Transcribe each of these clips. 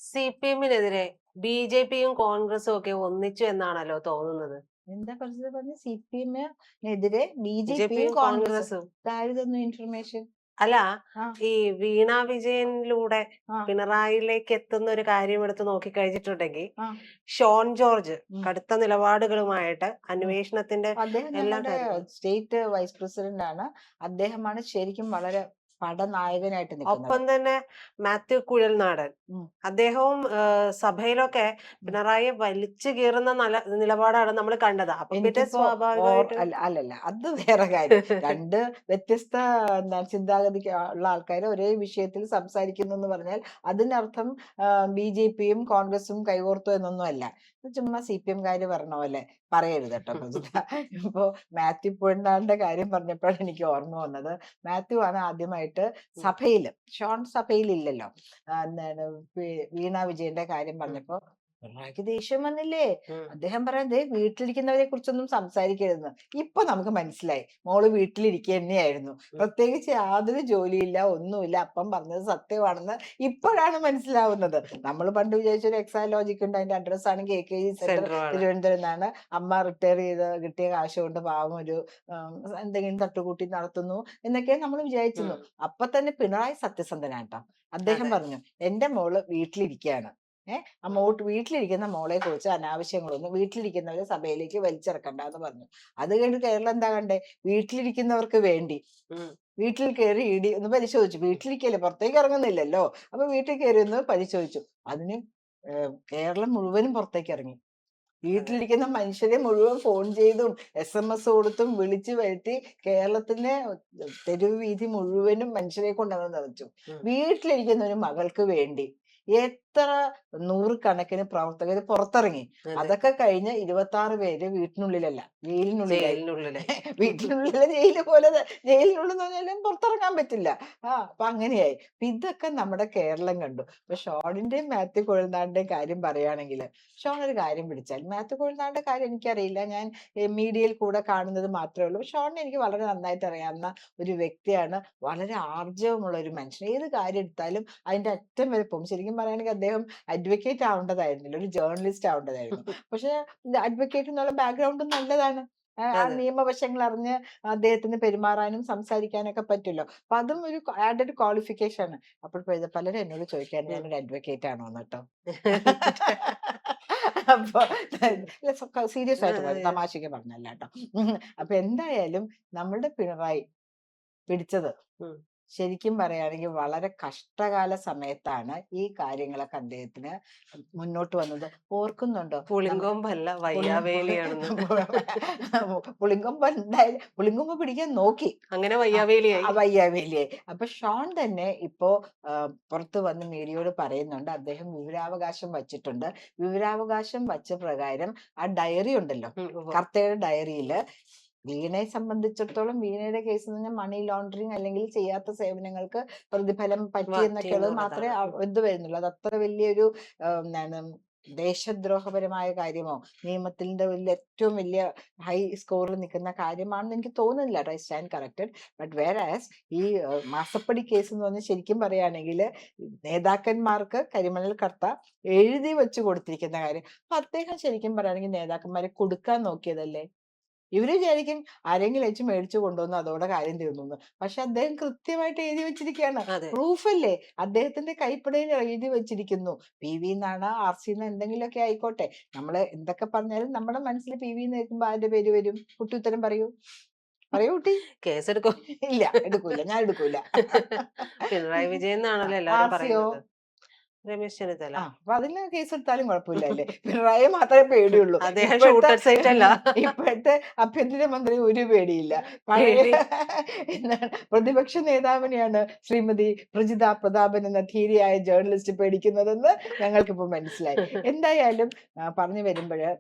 സിപിഎമ്മിനെതിരെ ബിജെപിയും കോൺഗ്രസും ഒക്കെ ഒന്നിച്ചു എന്നാണല്ലോ തോന്നുന്നത്. എന്താ കുറച്ച് പറഞ്ഞ CPM-നെതിരെ BJP-യും ബിജെപിയും കോൺഗ്രസും. കോൺഗ്രസും ഇതായിരുന്നു ഇൻഫർമേഷൻ. അല്ല, ആ ഈ വീണ വിജയനിലൂടെ ആ പിണറായിലേക്ക് എത്തുന്ന ഒരു കാര്യം എടുത്ത് നോക്കിക്കഴിഞ്ഞിട്ടുണ്ടെങ്കിൽ ആ ഷോൺ ജോർജ് ഉം, കടുത്ത നിലപാടുകളുമായിട്ട് ഉം. അന്വേഷണത്തിന്റെ അദ്ദേഹം എല്ലാ ഞങ്ങളുടെ കാര്യങ്ങളും. സ്റ്റേറ്റ് വൈസ് പ്രസിഡന്റ് ആണ്. അദ്ദേഹമാണ് ശരിക്കും വളരെ പടനായകനായിട്ട് നിൽക്കുന്നത്. ഒപ്പം തന്നെ മാത്യു കുഴൽനാടൻ, ഉം. അദ്ദേഹവും സഭയിലൊക്കെ ഉം. പിണറായിയെ വലിച്ചു കീറുന്ന നിലപാടാണ് നമ്മൾ കണ്ടത്. അപ്പൊ പിന്നെ എനിക്കിപ്പോ സ്വാഭാവികമായിട്ടും അല്ലല്ല, അത് വേറെ കാര്യം. രണ്ട് വ്യത്യസ്ത എന്താണ് ചിന്താഗതിക്ക് ഉള്ള ആൾക്കാർ ഒരേ വിഷയത്തിൽ സംസാരിക്കുന്നു എന്ന് പറഞ്ഞാൽ അതിനർത്ഥം BJP-യും കോൺഗ്രസും കൈകോർത്തു എന്നൊന്നും അല്ല. ഇത് ചുമ്മാ CPM-കാര് പറഞ്ഞ പോലെ പറയരുത് കേട്ടോ പ്രജിത. ഇപ്പോ മാത്യു പൊഴുന്നാളിന്റെ കാര്യം പറഞ്ഞപ്പോഴാണ് എനിക്ക് ഓർമ്മ വന്നത്. മാത്യു ആണ് ആദ്യമായിട്ട് ഉം, സഭയില്, ഷോൺ സഭയിലില്ലല്ലോ, എന്താണ് വീണ വിജയന്റെ കാര്യം ഉം, പറഞ്ഞപ്പോ പിണറായിക്ക് ദേഷ്യം വന്നില്ലേ. ഉം, അദ്ദേഹം പറയാൻ ദേ വീട്ടിലിരിക്കുന്നവരെ കുറിച്ചൊന്നും സംസാരിക്കരുതെന്ന്. ഇപ്പൊ നമുക്ക് മനസ്സിലായി മോള് വീട്ടിലിരിക്കുക തന്നെയായിരുന്നു, ഉം. പ്രത്യേകിച്ച് യാതൊരു ജോലിയില്ല, ഒന്നുമില്ല, അപ്പം പറഞ്ഞത് സത്യമാണെന്ന് ഇപ്പോഴാണ് മനസ്സിലാവുന്നത്. നമ്മൾ പണ്ട് വിചാരിച്ച ഒരു എക്സാലോജിക് ഉണ്ട്, അതിന്റെ അഡ്രസ് ആണെങ്കിൽ AKG സെന്റർ സെന്ററുമാണ്. തിരുവനന്തപുരം എന്നാണ്. അമ്മ റിട്ടയർ ചെയ്ത് കിട്ടിയ കാശ് കൊണ്ട് പാവം ഒരു എന്തെങ്കിലും തട്ടുകൂട്ടി നടത്തുന്നു എന്നൊക്കെ നമ്മൾ വിചാരിച്ചിരുന്നു. ഉം, അപ്പൊ തന്നെ പിണറായി സത്യസന്ധനാട്ടോ. അദ്ദേഹം അതെ. പറഞ്ഞു എന്റെ മോള് വീട്ടിലിരിക്കുകയാണ്. ഉം, വീട്ടിലിരിക്കുന്ന മോളെ കുറിച്ച് അനാവശ്യങ്ങളൊന്നും വീട്ടിലിരിക്കുന്നവരെ സഭയിലേക്ക് വലിച്ചിറക്കണ്ട എന്ന് പറഞ്ഞു. അത് കഴിഞ്ഞ് കേരളം എന്താ കണ്ടേ? വീട്ടിലിരിക്കുന്നവർക്ക് വേണ്ടി ഉം, വീട്ടിൽ കയറി ഇടി ഒന്ന് പരിശോധിച്ചു. വീട്ടിലിരിക്കല്ലേ, പുറത്തേക്ക് ഇറങ്ങുന്നില്ലല്ലോ. അപ്പൊ വീട്ടിൽ കയറി ഒന്ന് പരിശോധിച്ചു. അതിന് കേരളം മുഴുവനും പുറത്തേക്ക് ഇറങ്ങി. അതെ. വീട്ടിലിരിക്കുന്ന മനുഷ്യരെ മുഴുവൻ ഫോൺ ചെയ്തും SMS കൊടുത്തും വിളിച്ചു വരുത്തി കേരളത്തിന്റെ തെരുവ് വീഥി മുഴുവനും മനുഷ്യരെ കൊണ്ടങ്ങ് നിറച്ചു. ഉം, വീട്ടിലിരിക്കുന്ന ഒരു മകൾക്ക് വേണ്ടി എത്ര നൂറുകണക്കിന് പ്രവർത്തകർ പുറത്തിറങ്ങി. അതെ. അതൊക്കെ കഴിഞ്ഞ് 26 പേര് വീട്ടിനുള്ളിലല്ല, ജയിലിനുള്ളിലായി. ജയിലിനുള്ളിലായി. വീട്ടിനുള്ളിലെ ജയില് പോലെ ജയിലിനുള്ളിൽ എന്ന് പറഞ്ഞാലും പുറത്തിറങ്ങാൻ പറ്റില്ല. അപ്പൊ അങ്ങനെയായി. അപ്പൊ ഇതൊക്കെ നമ്മുടെ കേരളം കണ്ടു. ഇപ്പൊ ഷോണിന്റെയും മാത്യു കുഴൽനാടിന്റെയും കാര്യം പറയുകയാണെങ്കിൽ, ഷോൺ ഒരു കാര്യം പിടിച്ചാൽ, മാത്യു കുഴൽനാടിന്റെ കാര്യം എനിക്കറിയില്ല, ഞാൻ മീഡിയയിൽ കൂടെ കാണുന്നത് മാത്രമേ ഉള്ളൂ. ഷോണിനെ എനിക്ക് വളരെ നന്നായിട്ട് അറിയാവുന്ന ഒരു വ്യക്തിയാണ്, വളരെ ആർജവമുള്ള ഒരു മനുഷ്യൻ. ഏത് കാര്യം എടുത്താലും അതിന്റെ അറ്റം വരെ പോകും. ശരിക്കും പറയുകയാണെങ്കിൽ അദ്ദേഹം അഡ്വക്കേറ്റ് ആവേണ്ടതായിരുന്നില്ല, ഒരു ജേർണലിസ്റ്റ് ആവേണ്ടതായിരുന്നു. പക്ഷെ അഡ്വക്കേറ്റ് എന്നുള്ള ബാക്ക്ഗ്രൗണ്ട് നല്ലതാണ്. ആ അതെ. നിയമവശങ്ങൾ അറിഞ്ഞ് അദ്ദേഹത്തിന് പെരുമാറാനും സംസാരിക്കാനൊക്കെ പറ്റുമല്ലോ. അപ്പൊ അതും ഒരു ആഡഡ് ക്വാളിഫിക്കേഷൻ ആണ്. അപ്പോൾ പലരും എന്നോട് ചോദിക്കാൻ ഉം. ഞാനൊരു അഡ്വക്കേറ്റ് ആണോ എന്ന് കേട്ടോ. അപ്പൊ സീരിയസ് ആയിട്ട് പറഞ്ഞു, തമാശക്ക് പറഞ്ഞല്ല കേട്ടോ. അപ്പൊ എന്തായാലും നമ്മളുടെ പിണറായി പിടിച്ചത് ഉം. ശരിക്കും പറയുകയാണെങ്കിൽ വളരെ കഷ്ടകാല സമയത്താണ് ഈ കാര്യങ്ങളൊക്കെ അദ്ദേഹത്തിന് മുന്നോട്ട് വന്നത്. ഓർക്കുന്നുണ്ടോ? പുളിങ്കൊമ്പല്ല വയ്യാവേലിയാണെന്ന്. പുളിങ്കൊമ്പ് എന്തായാലും പുളിങ്കൊമ്പ് പിടിക്കാൻ നോക്കി. അങ്ങനെ ആ വയ്യാവേലിയായി. വയ്യാവേലിയെ. അപ്പൊ ഷോൺ തന്നെ ഇപ്പോ പുറത്ത് വന്ന് മീഡിയയോട് പറയുന്നുണ്ട്, അദ്ദേഹം വിവരാവകാശം വച്ചിട്ടുണ്ട്. വിവരാവകാശം വച്ച പ്രകാരം ആ ഡയറി ഉണ്ടല്ലോ, ഉം, ഉവ്വ്. കർത്തയുടെ ഡയറിയില് വീണയെ സംബന്ധിച്ചിടത്തോളം വീണയുടെ കേസ് എന്ന് പറഞ്ഞാൽ മണി ലോണ്ടറിങ് അല്ലെങ്കിൽ ചെയ്യാത്ത സേവനങ്ങൾക്ക് പ്രതിഫലം പറ്റി മാറ്റി എന്നൊക്കെയുള്ളത് മാത്രമേ എന്നുള്ളതാണ്. ഇത് വരുന്നുള്ളൂ. അത് അത്ര വലിയൊരു എന്താണ് ദേശദ്രോഹപരമായ കാര്യമോ നിയമത്തിന്റെ ഏറ്റവും വലിയ ഹൈ സ്കോറിൽ നിൽക്കുന്ന കാര്യമാണെന്ന് എനിക്ക് തോന്നുന്നില്ല. I stand corrected. But whereas ഈ മാസപ്പടി കേസ് എന്ന് പറഞ്ഞാൽ ശരിക്കും പറയുകയാണെങ്കിൽ നേതാക്കന്മാർക്ക് കരിമണൽ കർത്ത എഴുതി വെച്ച് കൊടുത്തിരിക്കുന്ന കാര്യം. അപ്പൊ അദ്ദേഹം ശരിക്കും പറയുകയാണെങ്കിൽ നേതാക്കന്മാരെ കൊടുക്കാൻ നോക്കിയതല്ലേ. ഇവര് വിചാരിക്കും ആരെങ്കിലും വെച്ച് മേടിച്ചു കൊണ്ടുവന്നു അതോടെ കാര്യം തീർന്നു. പക്ഷെ അദ്ദേഹം കൃത്യമായിട്ട് എഴുതി വെച്ചിരിക്കുകയാണ്. അതെ. പ്രൂഫ് അല്ലേ, അദ്ദേഹത്തിന്റെ കൈപ്പടയിൽ എഴുതി വെച്ചിരിക്കുന്നു. PV എന്നാണ്, RC എന്ന് എന്തെങ്കിലുമൊക്കെ ആയിക്കോട്ടെ. നമ്മള് എന്തൊക്കെ പറഞ്ഞാലും നമ്മുടെ മനസ്സിൽ PV എന്ന് കേൾക്കുമ്പോ അതിന്റെ പേര് വരും. കുട്ടി ഉത്തരം പറയൂ, പറയൂ കുട്ടി. കേസെടുക്കും. ഇല്ല, എടുക്കൂല, ഞാൻ എടുക്കൂല. പിണറായി വിജയൻ എന്നാണല്ലോ എല്ലാവരും RCയോ? പറയുന്നത്. രമേശ് ചെന്നിത്തല. അപ്പൊ അതിന് കേസ് എടുത്താലും കുഴപ്പമില്ല അല്ലേ. പിണറായി മാത്രമേ പേടിയുള്ളൂ. അദ്ദേഹം ഇപ്പോഴത്തെ ഷൂട്ടഡ് സൈറ്റ് അല്ല. ഇപ്പോഴത്തെ ആഭ്യന്തരമന്ത്രി ഒരു പേടിയില്ല. പഴയ പേടി. എന്താണ് പ്രതിപക്ഷ നേതാവിനെയാണ് ശ്രീമതി പ്രജിത പ്രതാപൻ എന്ന ധീരയായ ജേർണലിസ്റ്റ് പേടിക്കുന്നതെന്ന് ഞങ്ങൾക്കിപ്പോ മനസ്സിലായി. എന്തായാലും പറഞ്ഞു വരുമ്പോഴ്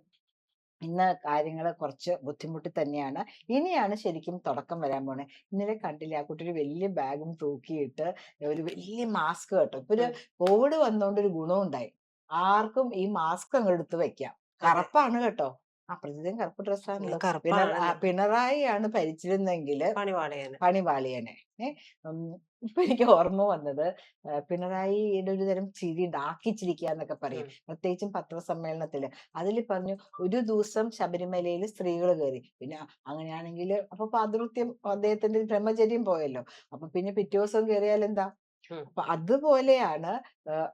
ഇന്ന് കാര്യങ്ങൾ കുറച്ച് ബുദ്ധിമുട്ടി തന്നെയാണ്. ഇനിയാണ് ശരിക്കും തുടക്കം വരാൻ പോണേ. ഇന്നലെ കണ്ടില്ലേ, ആ കുട്ടി ഒരു വലിയ ബാഗും തൂക്കിയിട്ട് ഒരു വലിയ മാസ്ക് കേട്ടോ. ഇപ്പൊ ഒരു ഉം. കോവിഡ് വന്നോണ്ട് ഒരു ഗുണം ഉണ്ടായി, ആർക്കും ഈ മാസ്ക് അങ്ങ് എടുത്ത് വെക്കാം. അതെ. കറുപ്പാണ് കേട്ടോ, അപ്രതിദിനം കറുപ്പ് ഡ്രസ്സാണല്ലോ. കറുപ്പാണല്ലോ. പിണറായിയാണ് ഭരിച്ചിരുന്നെങ്കില് പണിവാളയാണ്. പണിപാളിയനെ. ഉം ഇപ്പൊ എനിക്ക് ഓർമ്മ വന്നത് പിണറായിയുടെ ഒരു തരം ചിരിയുണ്ട്. ആക്കിച്ചിരിക്കുക എന്നൊക്കെ പറയും. പ്രത്യേകിച്ചും പത്രസമ്മേളനത്തില്. അതില് പറഞ്ഞു ഒരു ദിവസം ശബരിമലയിൽ സ്ത്രീകൾ കയറി. പിന്നെ അങ്ങനെയാണെങ്കിൽ അപ്പൊ പാതിവൃത്യം അദ്ദേഹത്തിന്റെ ബ്രഹ്മചര്യം പോയല്ലോ. അപ്പൊ പിന്നെ പിറ്റേ ദിവസം കയറിയാൽ എന്താ? അപ്പൊ അതുപോലെയാണ്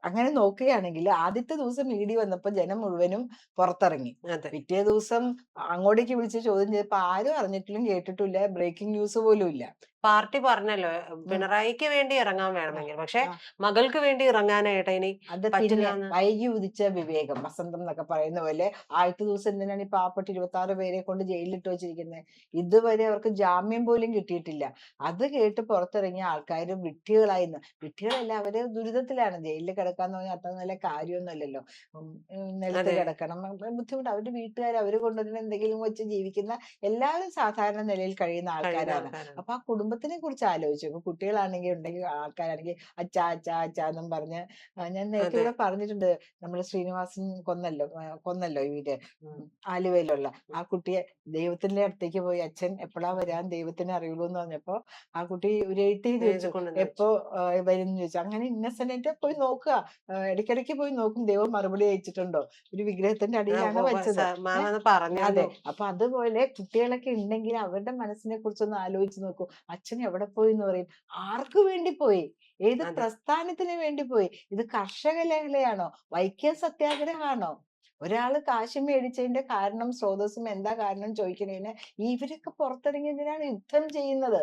അങ്ങനെ നോക്കുകയാണെങ്കിൽ ആദ്യത്തെ ദിവസം ഇ ഡി വന്നപ്പോ ജനം മുഴുവനും പുറത്തിറങ്ങി. അതെ. പിറ്റേ ദിവസം അങ്ങോട്ടേക്ക് വിളിച്ച് ചോദ്യം ചെയ്തപ്പോ ആരും അറിഞ്ഞിട്ടില്ല, കേട്ടിട്ടില്ല, ബ്രേക്കിംഗ് ന്യൂസ് പോലും ഇല്ല. പാർട്ടി പറഞ്ഞല്ലോ ഉം. പിണറായിക്ക് വേണ്ടി ഇറങ്ങാൻ ആ, വേണമെങ്കിൽ. പക്ഷെ ആ. മകൾക്ക് വേണ്ടി ഇറങ്ങാനായിട്ട് ഇനി അത് പിന്നെ പറ്റില്ലാന്ന്. വൈകി ഉദിച്ച വിവേകം, വസന്തം എന്നൊക്കെ പറയുന്ന പോലെ ആദ്യത്തെ ദിവസം എന്തിനാണ് ഈ പാവപ്പെട്ട 26 പേരെ കൊണ്ട് ജയിലിലിട്ട് വെച്ചിരിക്കുന്നത്? ഇതുവരെ അവർക്ക് ജാമ്യം പോലും കിട്ടിയിട്ടില്ല. അത് കേട്ട് പുറത്തിറങ്ങിയ ആൾക്കാർ വിഡ്ഢികളായിന്ന്. വിഡ്ഢികളല്ല, അവര് ദുരിതത്തിലാണ്. ജയിലിൽ കിടക്കാന്ന് പറഞ്ഞാൽ അത്ര നല്ല കാര്യമൊന്നുമല്ലല്ലോ. നിലത്ത് അതെ. കിടക്കണം, ബുദ്ധിമുട്ട്. അവരുടെ വീട്ടുകാർ അവര് കൊണ്ടുവരുന്ന എന്തെങ്കിലും വെച്ച് ജീവിക്കുന്ന എല്ലാവരും സാധാരണ നിലയിൽ കഴിയുന്ന കഴിയുന്ന ആൾക്കാരാണ്. ആൾക്കാരാണ്. അപ്പൊ ആ കുടുംബത്തിനെ കുറിച്ച് ആലോചിച്ചു. കുട്ടികളാണെങ്കിൽ ഉണ്ടെങ്കിൽ, ആൾക്കാരാണെങ്കിൽ അച്ഛാ അച്ഛാ അച്ഛാ എന്നും പറഞ്ഞ് ഞാൻ നേരത്തെ അതെ. ഇവിടെ പറഞ്ഞിട്ടുണ്ട്. നമ്മുടെ ശ്രീനിവാസൻ കൊന്നല്ലോ ഇവര് ഉം. ആലുവയിലുള്ള ഉം. ആ കുട്ടിയെ. ദൈവത്തിന്റെ അടുത്തേക്ക് പോയി അച്ഛൻ എപ്പോഴാ വരാൻ ദൈവത്തിന് അറിയുള്ളൂ എന്ന് പറഞ്ഞപ്പോ ആ കുട്ടി ഒരു എഴുത്തി എഴുതി ചോദിച്ചു കൊണ്ടുവന്ന് എപ്പോ വെച്ചു. വരും എന്ന് ചോദിച്ചു. അങ്ങനെ ഇന്നസെന്റ് പോയി നോക്കുക, ഇടയ്ക്കിടയ്ക്ക് പോയി നോക്കും ദൈവം മറുപടി അയച്ചിട്ടുണ്ടോ. ഒരു വിഗ്രഹത്തിന്റെ അടിയിലാണ് വെച്ചത്. മാം ഏഹ് അത് അതെ. പറഞ്ഞിരുന്നു. അപ്പൊ അതുപോലെ കുട്ടികളൊക്കെ ഉണ്ടെങ്കിൽ അവരുടെ മനസ്സിനെ കുറിച്ചൊന്ന് ആലോചിച്ച് നോക്കൂ. അച്ഛൻ എവിടെ പോയി എന്ന് പറയും. ആർക്കു വേണ്ടി പോയി? ഏത് അതെ. പ്രസ്ഥാനത്തിന് വേണ്ടി പോയി? ഇത് കർഷക ലഹളയാണോ? വൈക്കം സത്യാഗ്രഹമാണോ? ഒരാള് കാശ് മേടിച്ചതിന്റെ കാരണം സ്രോതസ്സും എന്താ കാരണം ചോദിക്കണേന് ഇവരൊക്കെ പുറത്തിറങ്ങി എന്തിനാണ് യുദ്ധം ചെയ്യുന്നത്?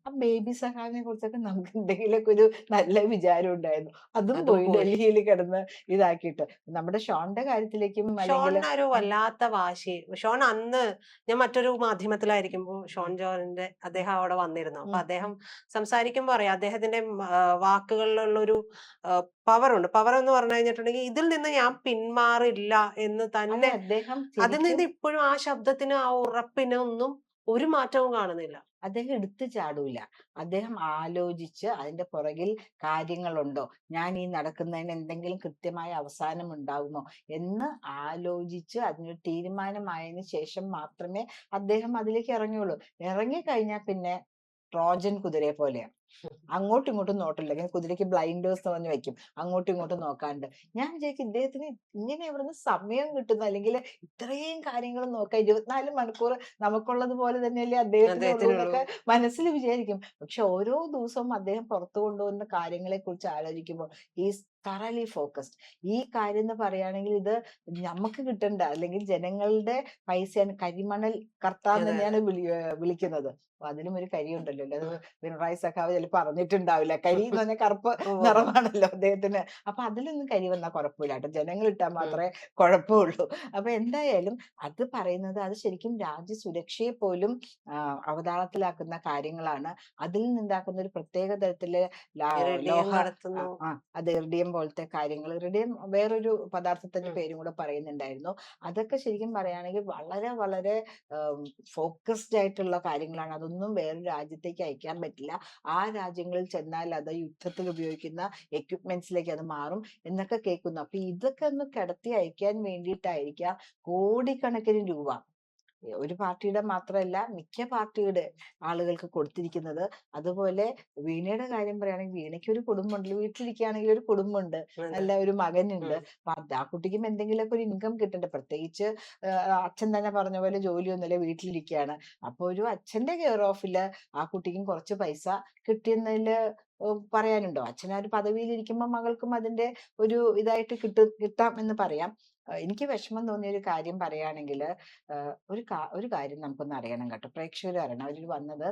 ആ ബേബി സഹാവിനെ കുറിച്ചൊക്കെ നമുക്ക് എന്തെങ്കിലുമൊക്കെ ഒരു നല്ല വിചാരം ഉണ്ടായിരുന്നു. അതും അതും പോയി പോയി. ഡൽഹിയിൽ കിടന്ന് ഇതാക്കിയിട്ട്. നമ്മുടെ ഷോന്റെ കാര്യത്തിലേക്കും അല്ലെങ്കിൽ ഷോണിന് ഒരു വല്ലാത്ത വാശി. ഷോൺ അന്ന് ഞാൻ മറ്റൊരു മാധ്യമത്തിലായിരിക്കുമ്പോൾ ഷോൺ ജോർജിന്റെ അദ്ദേഹം അവിടെ വന്നിരുന്നു. അപ്പൊ അദ്ദേഹം സംസാരിക്കുമ്പോ പറയാം അദ്ദേഹത്തിന്റെ വാക്കുകളിലുള്ളൊരു പവറുണ്ട്. പവർ എന്ന് പറഞ്ഞു കഴിഞ്ഞിട്ടുണ്ടെങ്കിൽ ഇതിൽ നിന്ന് ഞാൻ പിന്മാറില്ല എന്ന് അതെ, തന്നെ. അദ്ദേഹം അതിൽ ശരിക്കും നിന്ന് ഇപ്പോഴും ആ ശബ്ദത്തിന് ആ ഉറപ്പിനൊന്നും ഒരു മാറ്റവും കാണുന്നില്ല. അദ്ദേഹം എടുത്തു ചാടൂല. അദ്ദേഹം ആലോചിച്ച് അതിന്റെ പുറകിൽ കാര്യങ്ങളുണ്ടോ? ഞാൻ ഈ നടക്കുന്നതിന് എന്തെങ്കിലും കൃത്യമായ അവസാനം ഉണ്ടാകുമോ? എന്ന് ആലോചിച്ച് അതിനൊരു തീരുമാനമായതിനു ശേഷം മാത്രമേ അദ്ദേഹം അതിലേക്ക് ഇറങ്ങുള്ളൂ. ഇറങ്ങിക്കഴിഞ്ഞാൽ പിന്നെ ട്രോജൻ കുതിരയെ പോലെയാണ്. അങ്ങോട്ടും ഇങ്ങോട്ടും നോട്ടില്ല. ഇങ്ങനെ കുതിരയ്ക്ക് ബ്ലൈൻഡേഴ്സ് എന്ന് പറഞ്ഞ് വെക്കും. അങ്ങോട്ടും ഇങ്ങോട്ടും നോക്കാണ്ട്. ഞാൻ വിചാരിക്കും ഇദ്ദേഹത്തിന് ഇങ്ങനെ എവിടുന്ന് സമയം കിട്ടുന്നു? അല്ലെങ്കിൽ ഇത്രയും കാര്യങ്ങൾ നോക്കാൻ 24 മണിക്കൂർ നമുക്കുള്ളത് പോലെ തന്നെയല്ലേ അദ്ദേഹത്തിനുള്ളൂ അദ്ദേഹത്തിനുള്ളൂ. എന്നൊക്കെ മനസ്സിൽ വിചാരിക്കും. പക്ഷെ ഓരോ ദിവസവും അദ്ദേഹം പുറത്തു കൊണ്ടുവന്ന കാര്യങ്ങളെ കുറിച്ച് ആലോചിക്കുമ്പോൾ ഈസ് thoroughly ഫോക്കസ്ഡ്. ഈ കാര്യം എന്ന് പറയുകയാണെങ്കിൽ ഇത് നമുക്ക് കിട്ടണ്ട, അല്ലെങ്കിൽ ജനങ്ങളുടെ പൈസയാണ്. കരിമണൽ കർത്താന്ന് അതെ, അതെ. തന്നെയാണ് വിളിക്കുന്നത്. അപ്പൊ അതിനും ഒരു കരിയുണ്ടല്ലോ. അത് പിണറായി സഖാവ് ചിലപ്പോ പറഞ്ഞിട്ടുണ്ടാവില്ല. കരി എന്ന് പറഞ്ഞാൽ കറുപ്പ് ഉവ്വ്. നിറമാണല്ലോ അദ്ദേഹത്തിന്. അപ്പൊ അതിലൊന്നും കരി വന്നാൽ കുഴപ്പമില്ല കേട്ടോ. ജനങ്ങൾ ഇട്ടാൽ ഉം. മാത്രമേ കുഴപ്പമുള്ളൂ. അപ്പൊ എന്തായാലും അത് പറയുന്നത് അത് ശരിക്കും രാജ്യ സുരക്ഷയെ പോലും അവതാളത്തിലാക്കുന്ന കാര്യങ്ങളാണ്. അതിൽ നിന്നുണ്ടാക്കുന്ന ഒരു പ്രത്യേക തരത്തില് ഇറിഡിയം ലോഹ കടത്തുന്നു. അത് ഇറിഡിയം പോലത്തെ കാര്യങ്ങൾ. ഇറിഡിയം വേറൊരു പദാർത്ഥത്തിന്റെ ഉം. പേരും കൂടെ പറയുന്നുണ്ടായിരുന്നു. അതൊക്കെ ശരിക്കും പറയുകയാണെങ്കിൽ വളരെ വളരെ ഫോക്കസ്ഡ് ആയിട്ടുള്ള കാര്യങ്ങളാണ്. അതൊന്നും വേറൊരു രാജ്യത്തേക്ക് അയക്കാൻ പറ്റില്ല. ആ രാജ്യങ്ങളിൽ ചെന്നാൽ അത് യുദ്ധത്തിൽ ഉപയോഗിക്കുന്ന എക്യുപ്മെന്റ്സിലേക്ക് അത് മാറും എന്നൊക്കെ കേൾക്കുന്നു. അപ്പൊ ഇതൊക്കെ ഒന്ന് കിടത്തി അയക്കാൻ വേണ്ടിയിട്ടായിരിക്കാം കോടിക്കണക്കിന് രൂപ ഒരു പാർട്ടിയുടെ മാത്രമല്ല മിക്ക പാർട്ടിയുടെ ആളുകൾക്ക് കൊടുത്തിരിക്കുന്നത്. അതുപോലെ വീണയുടെ കാര്യം പറയുകയാണെങ്കിൽ വീണയ്ക്ക് ഒരു കുടുംബമുണ്ട്. വീട്ടിലിരിക്കുകയാണെങ്കിൽ ഒരു കുടുംബമുണ്ട്, അതെ. നല്ല ഒരു മകനുണ്ട്. ഉം. അപ്പൊ ആ കുട്ടിക്കും എന്തെങ്കിലുമൊക്കെ ഒരു ഇൻകം കിട്ടണ്ടേ. പ്രത്യേകിച്ച് അച്ഛൻ തന്നെ പറഞ്ഞ പോലെ ജോലിയൊന്നുമില്ല, വീട്ടിലിരിക്കുകയാണ്. അപ്പൊ ഒരു അച്ഛന്റെ കെയർ ഓഫില് ആ കുട്ടിക്കും കുറച്ച് പൈസ കിട്ടിയെന്നതില് പറയാനുണ്ടോ? അച്ഛൻ ആ ഒരു പദവിയിൽ ഇരിക്കുമ്പോൾ മകൾക്കും അതിന്റെ ഒരു ഇതായിട്ട് കിട്ടാം എന്ന് പറയാം. എനിക്ക് വിഷമം തോന്നിയ ഒരു കാര്യം പറയുകയാണെങ്കിൽ ഒരു കാര്യം നമുക്കൊന്ന് അറിയണം കേട്ടോ. പ്രേക്ഷകർ അറിയണം. അവര് വന്നത്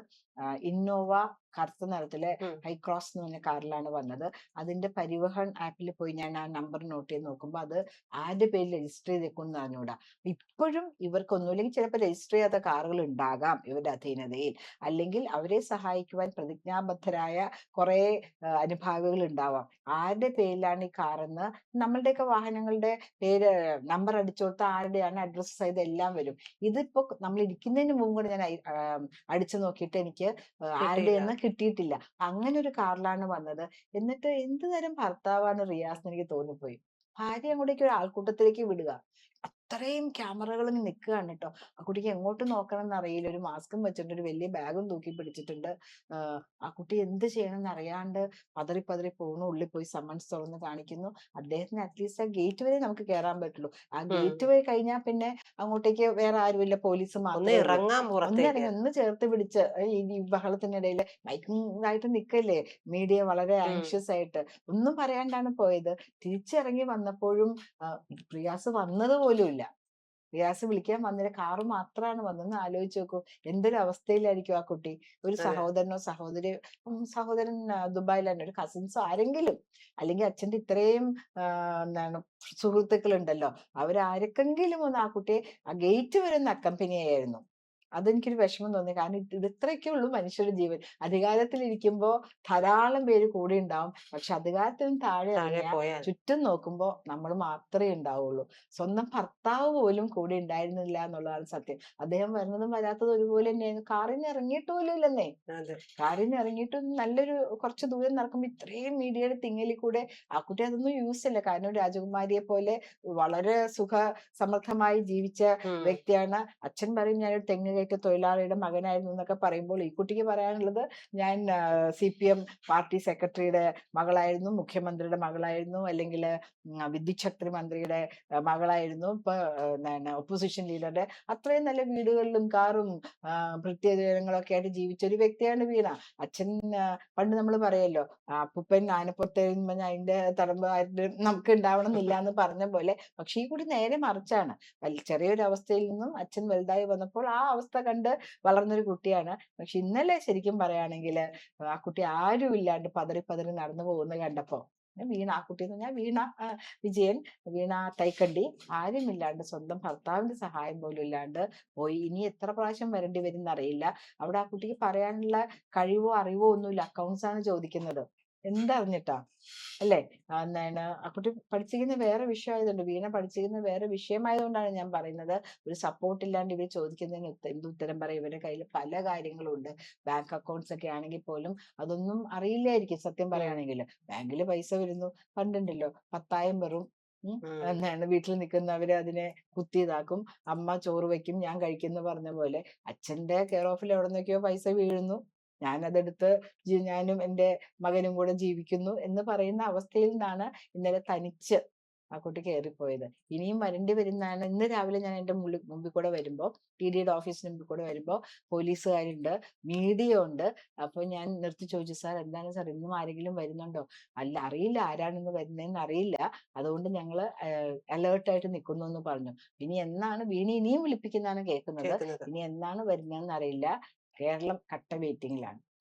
ഇന്നോവ കറുത്ത നിറത്തിലെ ഉം. ഹൈക്രോസ് എന്ന് പറഞ്ഞ കാറിലാണ് വന്നത്. അതിന്റെ പരിവഹൻ ആപ്പിൽ പോയി ഞാൻ ആ നമ്പർ നോട്ട് ചെയ്ത് നോക്കുമ്പോൾ അത് ആരുടെ പേരിൽ രജിസ്റ്റർ ചെയ്തേക്കും അറിഞ്ഞൂടാ. ഇപ്പോഴും ഇവർക്ക് ഒന്നുമില്ലെങ്കിൽ ചിലപ്പോൾ രജിസ്റ്റർ ചെയ്യാത്ത കാറുകൾ ഉണ്ടാകാം ഇവരുടെ അധീനതയിൽ. അല്ലെങ്കിൽ അവരെ സഹായിക്കുവാൻ പ്രതിജ്ഞാബദ്ധരായ കുറെ അനുഭാവികൾ ഉണ്ടാവാം. ആരുടെ പേരിലാണ് ഈ കാറെന്ന് നമ്മളുടെയൊക്കെ വാഹനങ്ങളുടെ പേര് നമ്പർ അടിച്ചു കൊടുത്താൽ ആരുടെയാണ് അഡ്രസ്സ് സഹിതം എല്ലാം വരും. ഇതിപ്പോ നമ്മൾ ഇരിക്കുന്നതിന് മുമ്പ് കൂടെ ഞാൻ അടിച്ചു നോക്കിയിട്ട് എനിക്ക് കിട്ടിയില്ല. ആരുടെയെന്ന് കിട്ടിയിട്ടില്ല. അങ്ങനെ ഒരു കാറിലാണ് വന്നത്. എന്നിട്ട് എന്ത് തരം ഭർത്താവാണ് റിയാസ് എന്ന് എനിക്ക് തോന്നിപ്പോയി. ഭാര്യ അങ്ങോട്ടേക്ക് ഒരു ആൾക്കൂട്ടത്തിലേക്ക് വിടുക. അത്രയും ക്യാമറകൾ നിൽക്കുകയാണ് കേട്ടോ. ആ കുട്ടിക്ക് എങ്ങോട്ട് നോക്കണം എന്നറിയില്ല. ഒരു മാസ്കും വെച്ചിട്ടുണ്ട്, ഒരു വലിയ ബാഗും തൂക്കി പിടിച്ചിട്ടുണ്ട്. ആ കുട്ടി എന്ത് ചെയ്യണമെന്ന് അറിയാണ്ട് പതറി പതറി പോകുന്നു. ഉള്ളിൽ പോയി സമ്മൺസ് തുറന്ന് കാണിക്കുന്നു. അദ്ദേഹത്തിന് അറ്റ്ലീസ്റ്റ് ആ ഗേറ്റ് വരെ നമുക്ക് കയറാൻ പറ്റുള്ളൂ. ആ ഉം. ഗേറ്റ് വരെ കഴിഞ്ഞാൽ പിന്നെ അങ്ങോട്ടേക്ക് വേറെ ആരുമില്ല, പോലീസ് ഒന്ന് മാത്രമേ ഉള്ളൂ. ഇറങ്ങാൻ പുറത്തേക്ക്. ഒന്നിറങ്ങി ഒന്ന് ചേർത്ത് പിടിച്ച് ഈ ബഹളത്തിനിടയിൽ മൈക്കിംഗ് നിക്കല്ലേ മീഡിയ വളരെ ഉം. ആങ്ഷ്യസ് ആയിട്ട്. ഒന്നും പറയാണ്ടാണ് പോയത്. തിരിച്ചിറങ്ങി വന്നപ്പോഴും പ്രിയാസ് വന്നത് പോലും ഇല്ല. റിയാസ് വിളിക്കാൻ വന്നില്ല, കാറ് മാത്രമാണ് വന്നതെന്ന് ആലോചിച്ച് നോക്കൂ. എന്തൊരു അവസ്ഥയിലായിരിക്കും ആ കുട്ടി. ഒരു അതെ. സഹോദരനോ സഹോദരി, സഹോദരൻ ദുബായിലാണ്, ഒരു കസിൻസോ ആരെങ്കിലും, അല്ലെങ്കിൽ അച്ഛന്റെ ഇത്രയും എന്താണ് സുഹൃത്തുക്കൾ ഉണ്ടല്ലോ, അവരാർക്കെങ്കിലും ഒന്ന് ആ കുട്ടിയെ ആ ഗേറ്റ് വരെ ഒന്ന് അക്കമ്പനി ചെയ്യായിരുന്നു. അതെനിക്കൊരു വിഷമം തോന്നി. കാരണം ഇത് ഇത്രയൊക്കെ ഉള്ളൂ മനുഷ്യരുടെ ജീവൻ. അധികാരത്തിലിരിക്കുമ്പോ ധാരാളം പേര് കൂടെ ഉണ്ടാവും. പക്ഷെ അധികാരത്തിന് താഴെ താഴെ ഇറങ്ങിയാൽ പോയാൽ. ചുറ്റും നോക്കുമ്പോ നമ്മൾ മാത്രമേ ഉണ്ടാവുള്ളൂ. സ്വന്തം ഭർത്താവ് പോലും കൂടെ ഉണ്ടായിരുന്നില്ല എന്നുള്ളതാണ് സത്യം. അദ്ദേഹം വരുന്നതും വരാത്തതും ഒരുപോലെ തന്നെയായിരുന്നു. കാറിൽ നിന്ന് ഇറങ്ങിയിട്ട് പോലും ഇല്ലെന്നേ. അതെ. കാറിൽ നിന്ന് ഇറങ്ങിയിട്ട് നല്ലൊരു കുറച്ച് ദൂരം നടക്കുമ്പോ ഇത്രയും മീഡിയയുടെ തിങ്ങലിൽ കൂടെ ആ കുട്ടി അതൊന്നും യൂസ് ഇല്ല. കാരണം രാജകുമാരിയെ പോലെ വളരെ സമൃദ്ധമായി ജീവിച്ച ഉം. വ്യക്തിയാണ്. അച്ഛൻ പറയും ഞാനൊരു തെങ്ങ് കയറ്റ തൊഴിലാളിയുടെ മകനായിരുന്നു എന്നൊക്കെ പറയുമ്പോൾ ഈ കുട്ടിക്ക് പറയാനുള്ളത് ഞാൻ CPM പാർട്ടി സെക്രട്ടറിയുടെ മകളായിരുന്നു, മുഖ്യമന്ത്രിയുടെ മകളായിരുന്നു, അല്ലെങ്കിൽ വിദ്യുത് ശക്തി മന്ത്രിയുടെ മകളായിരുന്നു, ഇപ്പൊ എന്താണ് ഒപ്പോസിഷൻ ലീഡറുടെ. അത്രയും നല്ല വീടുകളിലും കാറും പ്രത്യേകങ്ങളൊക്കെ ആയിട്ട് ജീവിച്ച ഒരു വ്യക്തിയാണ് വീണ. അച്ഛൻ പണ്ട് നമ്മൾ പറയല്ലോ, അപ്പൂപ്പൻ ആനപ്പുറത്തെഴുമ്പോ അതിന്റെ തടമ്പ് നമുക്ക് ഉണ്ടാവണം എന്നില്ല എന്ന് പറഞ്ഞ പോലെ. പക്ഷെ ഈ കുട്ടി നേരെ മറിച്ചാണ്. ചെറിയൊരു അവസ്ഥയിൽ നിന്നും അച്ഛൻ വലുതായി വന്നപ്പോൾ ആ അവസ്ഥ കണ്ട് വളർന്നൊരു കുട്ടിയാണ്. പക്ഷെ ഇന്നലെ ശരിക്കും പറയുകയാണെങ്കിൽ ആ കുട്ടി ആരും ഇല്ലാണ്ട് പതറി പതറി നടന്നു പോകുന്നത് കണ്ടപ്പോ, വീണ ആ കുട്ടി എന്ന് പറഞ്ഞാൽ വീണ വിജയൻ, വീണ തൈക്കണ്ടി, ആരുമില്ലാണ്ട് സ്വന്തം ഭർത്താവിന്റെ സഹായം പോലും ഇല്ലാണ്ട് പോയി. ഇനി എത്ര പ്രാവശ്യം വരേണ്ടി വരും എന്നറിയില്ല. അവിടെ ആ കുട്ടിക്ക് പറയാനുള്ള കഴിവോ അറിവോ ഒന്നുമില്ല. അക്കൗണ്ട്സ് ആണ് ചോദിക്കുന്നത്. എന്തറിഞ്ഞിട്ടാ അല്ലേ? എന്താണ് ആ കുട്ടി പഠിച്ചിരിക്കുന്ന വേറെ വിഷയമായതുകൊണ്ട്, വീണ പഠിച്ചിരിക്കുന്ന വേറെ വിഷയമായതുകൊണ്ടാണ് ഞാൻ പറയുന്നത്. ഒരു സപ്പോർട്ട് ഇല്ലാണ്ട് ഇവർ ചോദിക്കുന്നതിന് എന്ത് ഉത്തരം പറയും? ഇവരുടെ കയ്യിൽ പല കാര്യങ്ങളും ഉണ്ട്. ബാങ്ക് അക്കൗണ്ട്സ് ഒക്കെ ആണെങ്കിൽ പോലും അതൊന്നും അറിയില്ലായിരിക്കും സത്യം ഉം. പറയുകയാണെങ്കിൽ. ബാങ്കിൽ പൈസ വരുന്നു, പണ്ടുണ്ടല്ലോ 10,000 വെറും ഉം. എന്താണ് വീട്ടിൽ നിൽക്കുന്നവര് അതിനെ കുത്തി ഇതാക്കും. അമ്മ ചോറ് വെക്കും, ഞാൻ കഴിക്കുന്നു പറഞ്ഞ പോലെ അച്ഛന്റെ കെയർ ഓഫിൽ എവിടെ നിന്നൊക്കെയോ പൈസ വീഴുന്നു, ഞാനതെടുത്ത് ഞാനും എൻ്റെ മകനും കൂടെ ജീവിക്കുന്നു എന്ന് പറയുന്ന അവസ്ഥയിൽ നിന്നാണ് ഇന്നലെ തനിച്ച് ആ കുട്ടി കയറിപ്പോയത്. ഇനിയും വരേണ്ടി വരുന്നതാണ്. ഇന്ന് രാവിലെ ഞാൻ എൻ്റെ മുമ്പിൽ കൂടെ വരുമ്പോ, TDയുടെ ഓഫീസിന് മുമ്പിൽ കൂടെ വരുമ്പോ പോലീസുകാരുണ്ട്, മീഡിയ ഉണ്ട്. അപ്പൊ ഞാൻ നിർത്തി ചോദിച്ചു, സാർ എന്താണ് സാർ ഇന്നും ആരെങ്കിലും വരുന്നുണ്ടോ? അല്ല, അറിയില്ല ആരാണിന്ന് വരുന്നതെന്ന് അറിയില്ല, അതുകൊണ്ട് ഞങ്ങള് അലേർട്ടായിട്ട് നിൽക്കുന്നു എന്ന് പറഞ്ഞു. ഇനി എന്നാണ് ഇനിയും വിളിപ്പിക്കുന്നതാണ് കേൾക്കുന്നത്. കേൾക്കുന്നത്. ഇനി എന്നാണ് വരുന്നതെന്ന് അറിയില്ല. കേരളം കട്ട വെയിറ്റിംഗിലാണ്.